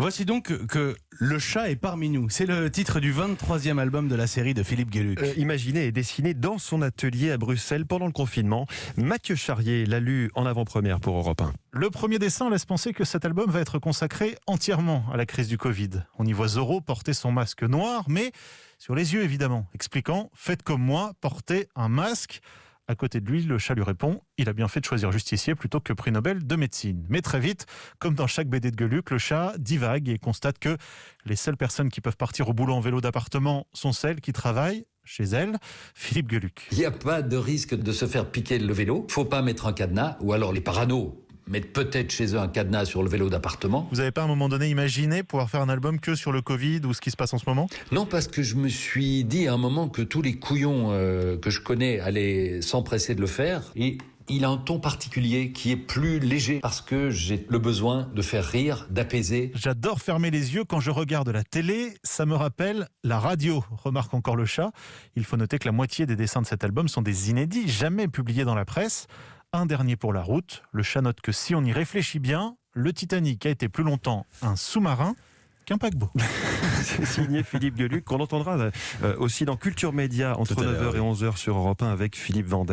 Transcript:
Voici donc que Le chat est parmi nous. C'est le titre du 23e album de la série de Philippe Gueluc. Imaginé et dessiné dans son atelier à Bruxelles pendant le confinement. Mathieu Charrier l'a lu en avant-première pour Europe 1. Le premier dessin laisse penser que cet album va être consacré entièrement à la crise du Covid. On y voit Zorro porter son masque noir, mais sur les yeux évidemment, expliquant « Faites comme moi, portez un masque ». À côté de lui, le chat lui répond « Il a bien fait de choisir justicier plutôt que prix Nobel de médecine ». Mais très vite, comme dans chaque BD de Gueluc, le chat divague et constate que les seules personnes qui peuvent partir au boulot en vélo d'appartement sont celles qui travaillent chez elles. Philippe Gueluc. Il n'y a pas de risque de se faire piquer le vélo. Faut pas mettre un cadenas, ou alors les paranos mettent peut-être chez eux un cadenas sur le vélo d'appartement. Vous n'avez pas à un moment donné imaginé pouvoir faire un album que sur le Covid ou ce qui se passe en ce moment ? Non, parce que je me suis dit à un moment que tous les couillons que je connais allaient s'empresser de le faire. Et il a un ton particulier qui est plus léger parce que j'ai le besoin de faire rire, d'apaiser. J'adore fermer les yeux quand je regarde la télé, ça me rappelle la radio, remarque encore le chat. Il faut noter que la moitié des dessins de cet album sont des inédits, jamais publiés dans la presse. Un dernier pour la route, le chat note que si on y réfléchit bien, le Titanic a été plus longtemps un sous-marin qu'un paquebot. C'est signé Philippe Gueluc, qu'on entendra aussi dans Culture Média entre 9h et 11h sur Europe 1 avec Philippe Vandel.